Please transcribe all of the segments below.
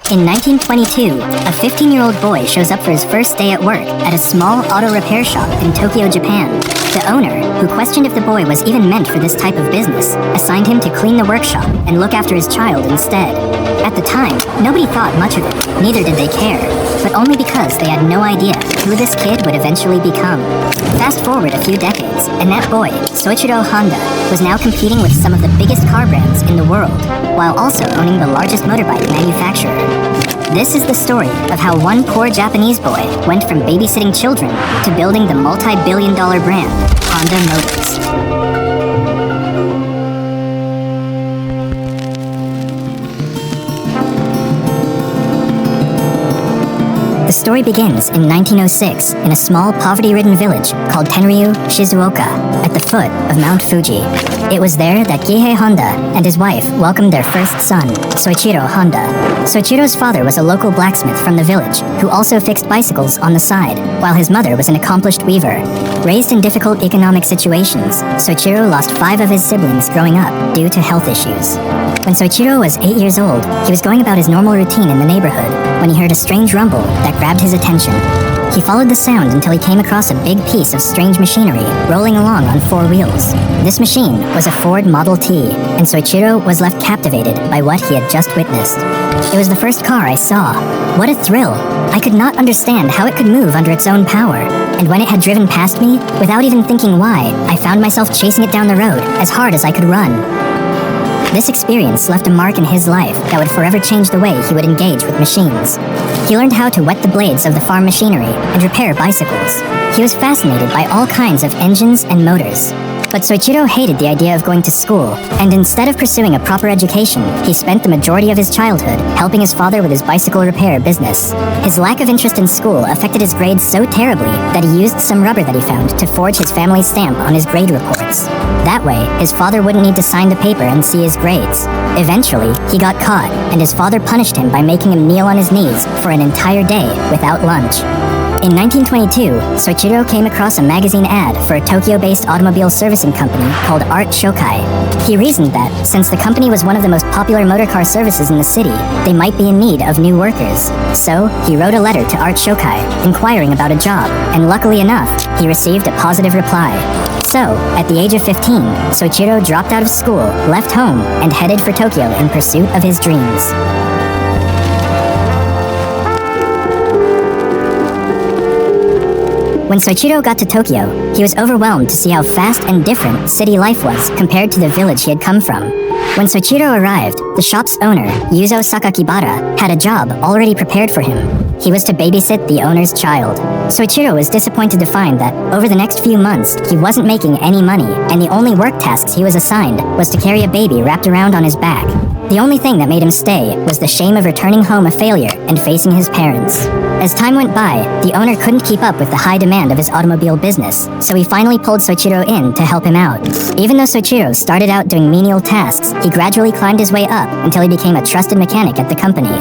In 1922, a 15-year-old boy shows up for his first day at work at a small auto repair shop in Tokyo, Japan. The owner, who questioned if the boy was even meant for this type of business, assigned him to clean the workshop and look after his child instead. At the time, nobody thought much of it, neither did they care, but only because they had no idea who this kid would eventually become. Fast forward a few decades, and that boy, Soichiro Honda, was now competing with some of the biggest car brands in the world, while also owning the largest motorbike manufacturer. This is the story of how one poor Japanese boy went from babysitting children to building the multi-billion-dollar brand, Honda Motors. The story begins in 1906 in a small poverty-ridden village called Tenryu, Shizuoka, at the foot of Mount Fuji. It was there that Gihei Honda and his wife welcomed their first son, Soichiro Honda. Soichiro's father was a local blacksmith from the village who also fixed bicycles on the side, while his mother was an accomplished weaver. Raised in difficult economic situations, Soichiro lost 5 of his siblings growing up due to health issues. When Soichiro was 8 years old, he was going about his normal routine in the neighborhood when he heard a strange rumble that grabbed his attention. He followed the sound until he came across a big piece of strange machinery rolling along on 4 wheels. This machine was a Ford Model T, and Soichiro was left captivated by what he had just witnessed. It was the first car I saw. What a thrill! I could not understand how it could move under its own power, and when it had driven past me, without even thinking why, I found myself chasing it down the road as hard as I could run. This experience left a mark in his life that would forever change the way he would engage with machines. He learned how to wet the blades of the farm machinery and repair bicycles. He was fascinated by all kinds of engines and motors. But Soichiro hated the idea of going to school, and instead of pursuing a proper education, he spent the majority of his childhood helping his father with his bicycle repair business. His lack of interest in school affected his grades so terribly that he used some rubber that he found to forge his family's stamp on his grade reports. That way, his father wouldn't need to sign the paper and see his grades. Eventually, he got caught, and his father punished him by making him kneel on his knees for an entire day without lunch. In 1922, Soichiro came across a magazine ad for a Tokyo-based automobile servicing company called Art Shokai. He reasoned that, since the company was one of the most popular motorcar services in the city, they might be in need of new workers. So, he wrote a letter to Art Shokai, inquiring about a job, and luckily enough, he received a positive reply. So, at the age of 15, Soichiro dropped out of school, left home, and headed for Tokyo in pursuit of his dreams. When Soichiro got to Tokyo, he was overwhelmed to see how fast and different city life was compared to the village he had come from. When Soichiro arrived, the shop's owner, Yuzo Sakakibara, had a job already prepared for him. He was to babysit the owner's child. Soichiro was disappointed to find that, over the next few months, he wasn't making any money, and the only work tasks he was assigned was to carry a baby wrapped around on his back. The only thing that made him stay was the shame of returning home a failure and facing his parents. As time went by, the owner couldn't keep up with the high demand of his automobile business, so he finally pulled Soichiro in to help him out. Even though Soichiro started out doing menial tasks, he gradually climbed his way up until he became a trusted mechanic at the company.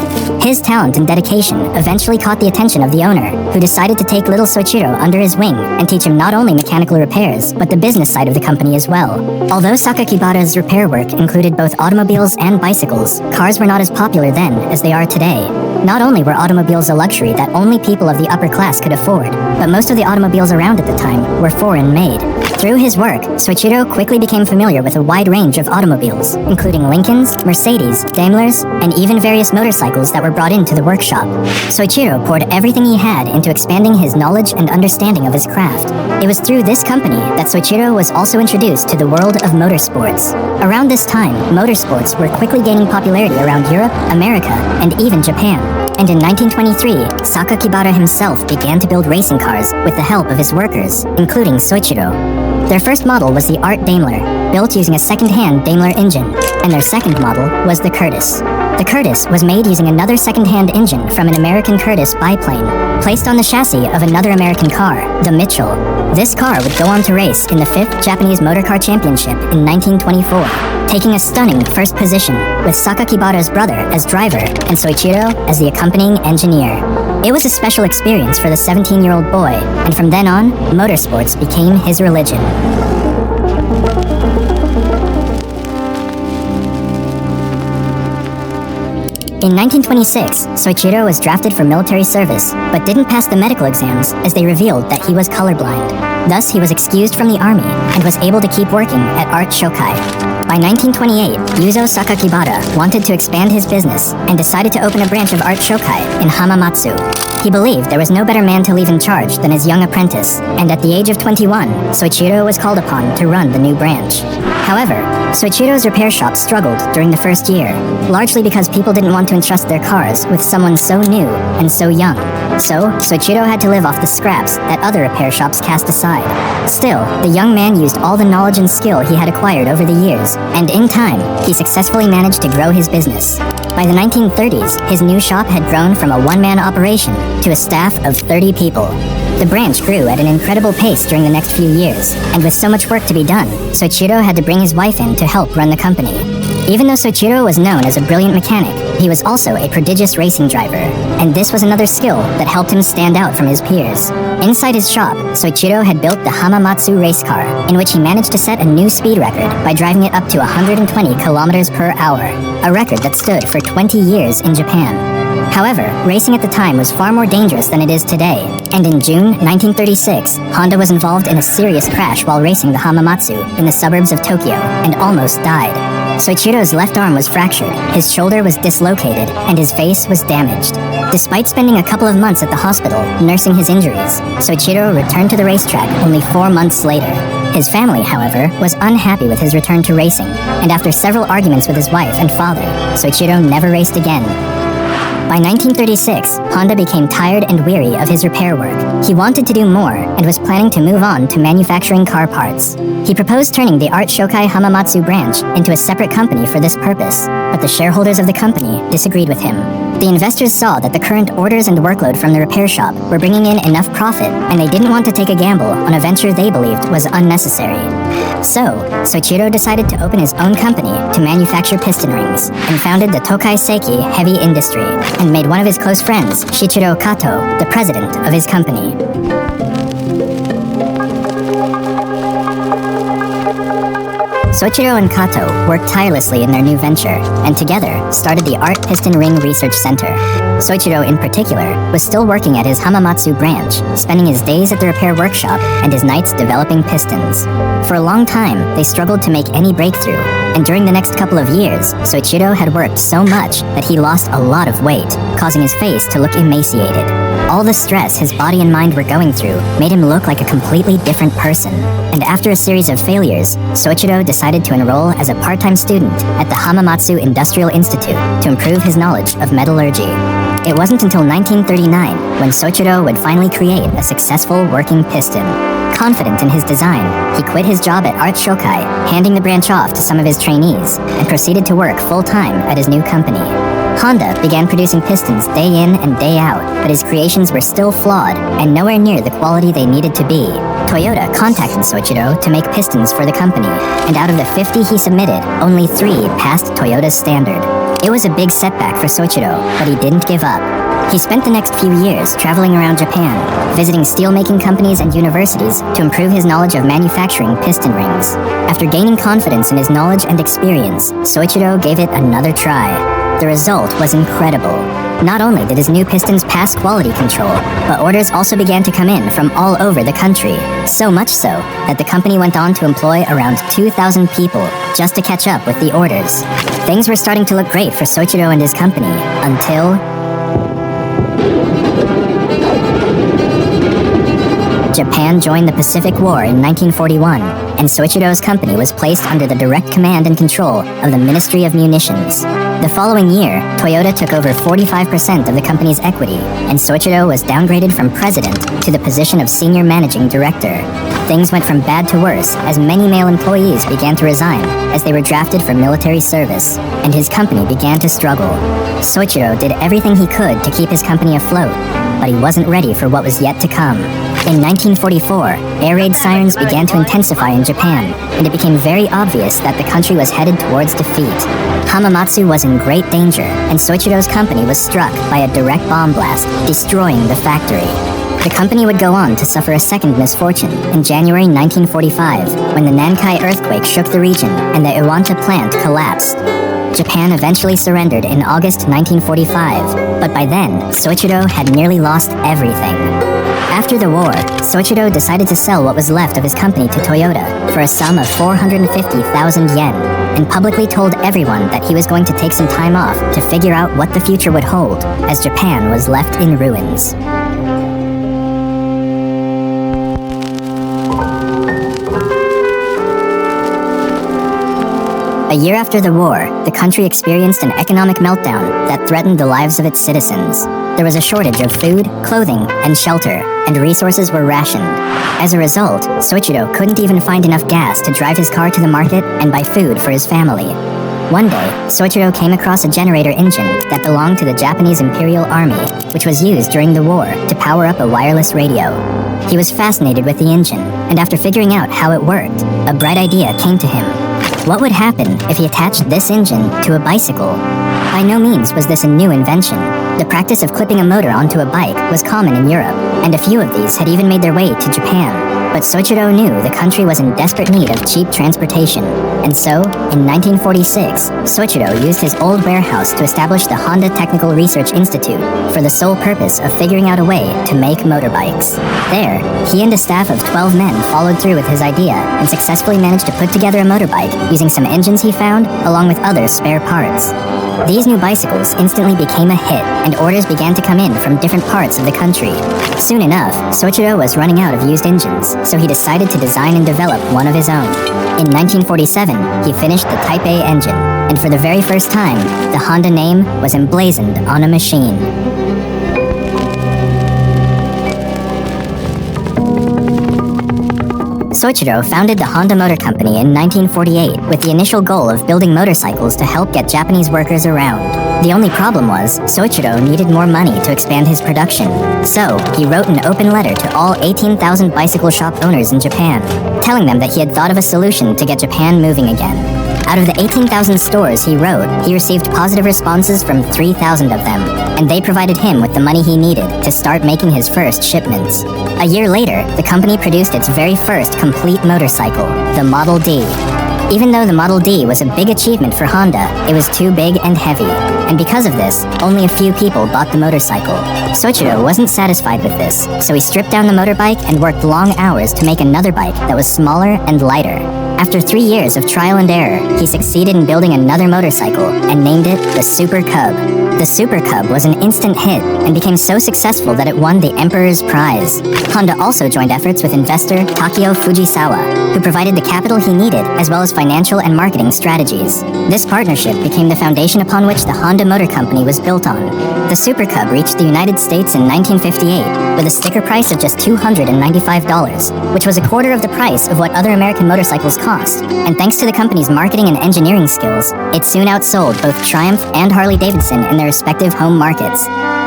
His talent and dedication eventually caught the attention of the owner, who decided to take little Soichiro under his wing and teach him not only mechanical repairs, but the business side of the company as well. Although Sakakibara's repair work included both automobiles and bicycles, cars were not as popular then as they are today. Not only were automobiles a luxury that only people of the upper class could afford, but most of the automobiles around at the time were foreign-made. Through his work, Soichiro quickly became familiar with a wide range of automobiles, including Lincolns, Mercedes, Daimlers, and even various motorcycles that were brought into the workshop. Soichiro poured everything he had into expanding his knowledge and understanding of his craft. It was through this company that Soichiro was also introduced to the world of motorsports. Around this time, motorsports were quickly gaining popularity around Europe, America, and even Japan. And in 1923, Sakakibara himself began to build racing cars with the help of his workers, including Soichiro. Their first model was the Art Daimler, built using a second-hand Daimler engine, and their second model was the Curtiss. The Curtiss was made using another second-hand engine from an American Curtiss biplane, placed on the chassis of another American car, the Mitchell. This car would go on to race in the 5th Japanese Motor Car Championship in 1924, taking a stunning first position, with Sakakibara's brother as driver and Soichiro as the accompanying engineer. It was a special experience for the 17-year-old boy, and from then on, motorsports became his religion. In 1926, Soichiro was drafted for military service, but didn't pass the medical exams as they revealed that he was colorblind. Thus, he was excused from the army and was able to keep working at Art Shokai. By 1928, Yuzo Sakakibara wanted to expand his business and decided to open a branch of Art Shokai in Hamamatsu. He believed there was no better man to leave in charge than his young apprentice, and at the age of 21, Soichiro was called upon to run the new branch. However, Soichiro's repair shop struggled during the first year, largely because people didn't want to entrust their cars with someone so new and so young. So, Soichiro had to live off the scraps that other repair shops cast aside. Still, the young man used all the knowledge and skill he had acquired over the years, and in time, he successfully managed to grow his business. By the 1930s, his new shop had grown from a one-man operation to a staff of 30 people. The branch grew at an incredible pace during the next few years, and with so much work to be done, Soichiro had to bring his wife in to help run the company. Even though Soichiro was known as a brilliant mechanic, he was also a prodigious racing driver, and this was another skill that helped him stand out from his peers. Inside his shop, Soichiro had built the Hamamatsu race car, in which he managed to set a new speed record by driving it up to 120 kilometers per hour, a record that stood for 20 years in Japan. However, racing at the time was far more dangerous than it is today, and in June 1936, Honda was involved in a serious crash while racing the Hamamatsu in the suburbs of Tokyo and almost died. Soichiro's left arm was fractured, his shoulder was dislocated, and his face was damaged. Despite spending a couple of months at the hospital nursing his injuries, Soichiro returned to the racetrack only 4 months later. His family, however, was unhappy with his return to racing, and after several arguments with his wife and father, Soichiro never raced again. By 1936, Honda became tired and weary of his repair work. He wanted to do more and was planning to move on to manufacturing car parts. He proposed turning the Art Shokai Hamamatsu branch into a separate company for this purpose, but the shareholders of the company disagreed with him. The investors saw that the current orders and workload from the repair shop were bringing in enough profit, and they didn't want to take a gamble on a venture they believed was unnecessary. So, Soichiro decided to open his own company to manufacture piston rings, and founded the Tokai Seiki Heavy Industry, and made one of his close friends, Shichiro Kato, the president of his company. Soichiro and Kato worked tirelessly in their new venture, and together started the Art Piston Ring Research Center. Soichiro, in particular, was still working at his Hamamatsu branch, spending his days at the repair workshop and his nights developing pistons. For a long time, they struggled to make any breakthrough, and during the next couple of years, Soichiro had worked so much that he lost a lot of weight, causing his face to look emaciated. All the stress his body and mind were going through made him look like a completely different person. And after a series of failures, Soichiro decided to enroll as a part-time student at the Hamamatsu Industrial Institute to improve his knowledge of metallurgy. It wasn't until 1939 when Soichiro would finally create a successful working piston. Confident in his design, he quit his job at Art Shokai, handing the branch off to some of his trainees, and proceeded to work full-time at his new company. Honda began producing pistons day in and day out, but his creations were still flawed and nowhere near the quality they needed to be. Toyota contacted Soichiro to make pistons for the company, and out of the 50 he submitted, only 3 passed Toyota's standard. It was a big setback for Soichiro, but he didn't give up. He spent the next few years traveling around Japan, visiting steelmaking companies and universities to improve his knowledge of manufacturing piston rings. After gaining confidence in his knowledge and experience, Soichiro gave it another try. The result was incredible. Not only did his new pistons pass quality control, but orders also began to come in from all over the country. So much so that the company went on to employ around 2,000 people just to catch up with the orders. Things were starting to look great for Soichiro and his company, until Japan joined the Pacific War in 1941, and Soichiro's company was placed under the direct command and control of the Ministry of Munitions. The following year, Toyota took over 45% of the company's equity, and Soichiro was downgraded from president to the position of senior managing director. Things went from bad to worse as many male employees began to resign as they were drafted for military service, and his company began to struggle. Soichiro did everything he could to keep his company afloat, but he wasn't ready for what was yet to come. In 1944, air raid sirens began to intensify in Japan, and it became very obvious that the country was headed towards defeat. Hamamatsu was in great danger, and Soichiro's company was struck by a direct bomb blast, destroying the factory. The company would go on to suffer a second misfortune in January 1945, when the Nankai earthquake shook the region and the Iwanta plant collapsed. Japan eventually surrendered in August 1945, but by then, Soichiro had nearly lost everything. After the war, Soichiro decided to sell what was left of his company to Toyota for a sum of 450,000 yen, and publicly told everyone that he was going to take some time off to figure out what the future would hold, as Japan was left in ruins. A year after the war, the country experienced an economic meltdown that threatened the lives of its citizens. There was a shortage of food, clothing, and shelter, and resources were rationed. As a result, Soichiro couldn't even find enough gas to drive his car to the market and buy food for his family. One day, Soichiro came across a generator engine that belonged to the Japanese Imperial Army, which was used during the war to power up a wireless radio. He was fascinated with the engine, and after figuring out how it worked, a bright idea came to him. What would happen if he attached this engine to a bicycle? By no means was this a new invention. The practice of clipping a motor onto a bike was common in Europe, and a few of these had even made their way to Japan. But Soichiro knew the country was in desperate need of cheap transportation, and so, in 1946, Soichiro used his old warehouse to establish the Honda Technical Research Institute for the sole purpose of figuring out a way to make motorbikes. There, he and a staff of 12 men followed through with his idea and successfully managed to put together a motorbike using some engines he found, along with other spare parts. These new bicycles instantly became a hit, and orders began to come in from different parts of the country. Soon enough, Soichiro was running out of used engines, so he decided to design and develop one of his own. In 1947, he finished the Type A engine, and for the very first time, the Honda name was emblazoned on a machine. Soichiro founded the Honda Motor Company in 1948 with the initial goal of building motorcycles to help get Japanese workers around. The only problem was, Soichiro needed more money to expand his production. So, he wrote an open letter to all 18,000 bicycle shop owners in Japan, telling them that he had thought of a solution to get Japan moving again. Out of the 18,000 stores he wrote, he received positive responses from 3,000 of them, and they provided him with the money he needed to start making his first shipments. A year later, the company produced its very first complete motorcycle, the Model D. Even though the Model D was a big achievement for Honda, it was too big and heavy, and because of this, only a few people bought the motorcycle. Soichiro wasn't satisfied with this, so he stripped down the motorbike and worked long hours to make another bike that was smaller and lighter. After 3 years of trial and error, he succeeded in building another motorcycle and named it the Super Cub. The Super Cub was an instant hit and became so successful that it won the Emperor's Prize. Honda also joined efforts with investor Takeo Fujisawa, who provided the capital he needed as well as financial and marketing strategies. This partnership became the foundation upon which the Honda Motor Company was built on. The Super Cub reached the United States in 1958 with a sticker price of just $295, which was a quarter of the price of what other American motorcycles cost. And thanks to the company's marketing and engineering skills, it soon outsold both Triumph and Harley-Davidson in their respective home markets.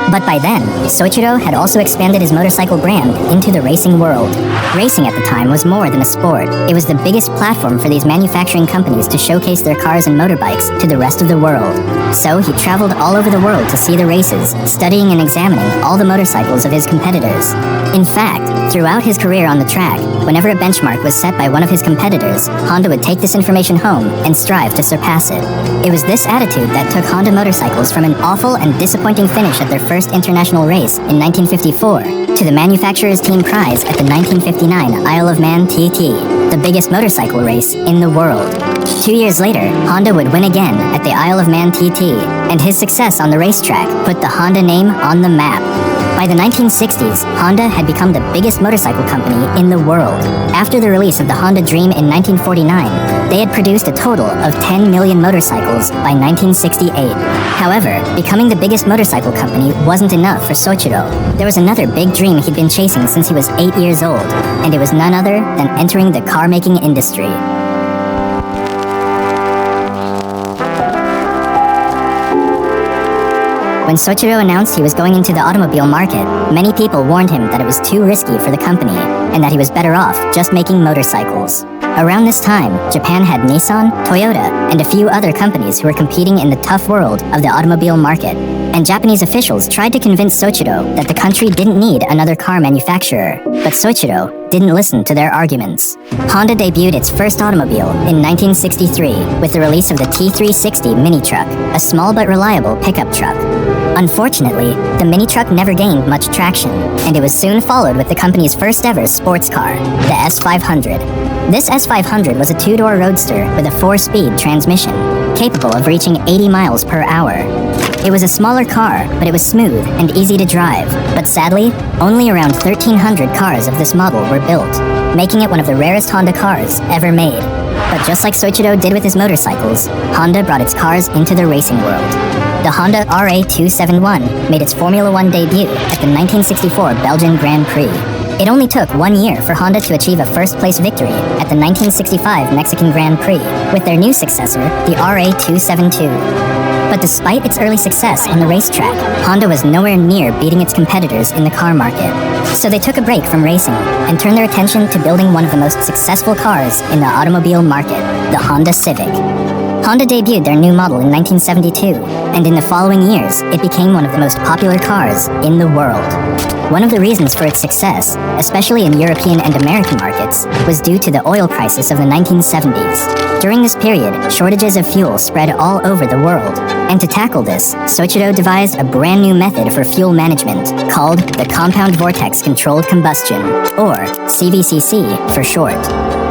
But by then, Soichiro had also expanded his motorcycle brand into the racing world. Racing at the time was more than a sport. It was the biggest platform for these manufacturing companies to showcase their cars and motorbikes to the rest of the world. So he traveled all over the world to see the races, studying and examining all the motorcycles of his competitors. In fact, throughout his career on the track, whenever a benchmark was set by one of his competitors, Honda would take this information home and strive to surpass it. It was this attitude that took Honda motorcycles from an awful and disappointing finish at their first international race in 1954 to the manufacturer's team prize at the 1959 Isle of Man TT, the biggest motorcycle race in the world. 2 years later, Honda would win again at the Isle of Man TT, and his success on the racetrack put the Honda name on the map. By the 1960s, Honda had become the biggest motorcycle company in the world. After the release of the Honda Dream in 1949, they had produced a total of 10 million motorcycles by 1968. However, becoming the biggest motorcycle company wasn't enough for Soichiro. There was another big dream he'd been chasing since he was 8 years old, and it was none other than entering the car-making industry. When Soichiro announced he was going into the automobile market, many people warned him that it was too risky for the company, and that he was better off just making motorcycles. Around this time, Japan had Nissan, Toyota, and a few other companies who were competing in the tough world of the automobile market. And Japanese officials tried to convince Soichiro that the country didn't need another car manufacturer. But Soichiro didn't listen to their arguments. Honda debuted its first automobile in 1963 with the release of the T360 mini truck, a small but reliable pickup truck. Unfortunately, the mini truck never gained much traction, and it was soon followed with the company's first ever sports car, the S500. This S500 was a two-door roadster with a 4-speed transmission, capable of reaching 80 miles per hour. It was a smaller car, but it was smooth and easy to drive. But sadly, only around 1,300 cars of this model were built, making it one of the rarest Honda cars ever made. But just like Soichiro did with his motorcycles, Honda brought its cars into the racing world. The Honda RA271 made its Formula One debut at the 1964 Belgian Grand Prix. It only took 1 year for Honda to achieve a first-place victory at the 1965 Mexican Grand Prix with their new successor, the RA272. But despite its early success on the racetrack, Honda was nowhere near beating its competitors in the car market. So they took a break from racing and turned their attention to building one of the most successful cars in the automobile market, the Honda Civic. Honda debuted their new model in 1972, and in the following years, it became one of the most popular cars in the world. One of the reasons for its success, especially in European and American markets, was due to the oil crisis of the 1970s. During this period, shortages of fuel spread all over the world, and to tackle this, Soichiro devised a brand new method for fuel management called the Compound Vortex Controlled Combustion, or CVCC for short.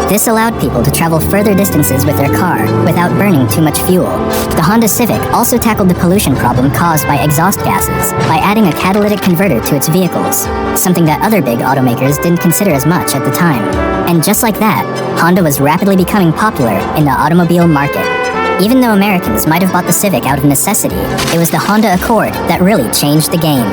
This allowed people to travel further distances with their car without burning too much fuel. The Honda Civic also tackled the pollution problem caused by exhaust gases by adding a catalytic converter to its vehicles, something that other big automakers didn't consider as much at the time. And just like that, Honda was rapidly becoming popular in the automobile market. Even though Americans might have bought the Civic out of necessity, it was the Honda Accord that really changed the game.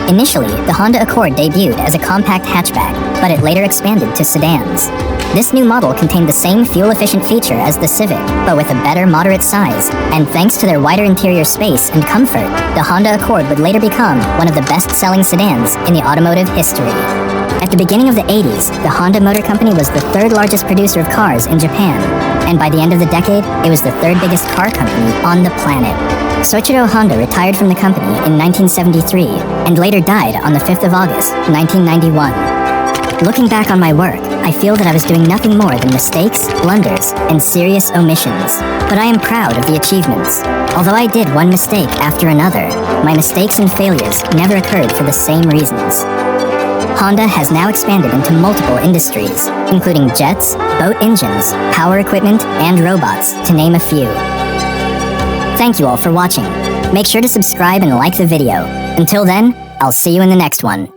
Initially, the Honda Accord debuted as a compact hatchback, but it later expanded to sedans. This new model contained the same fuel-efficient feature as the Civic, but with a better moderate size, and thanks to their wider interior space and comfort, the Honda Accord would later become one of the best-selling sedans in the automotive history. At the beginning of the 80s, the Honda Motor Company was the third largest producer of cars in Japan, and by the end of the decade, it was the third biggest car company on the planet. Soichiro Honda retired from the company in 1973, and later died on the 5th of August, 1991. Looking back on my work, I feel that I was doing nothing more than mistakes, blunders, and serious omissions. But I am proud of the achievements. Although I did one mistake after another, my mistakes and failures never occurred for the same reasons. Honda has now expanded into multiple industries, including jets, boat engines, power equipment, and robots, to name a few. Thank you all for watching. Make sure to subscribe and like the video. Until then, I'll see you in the next one.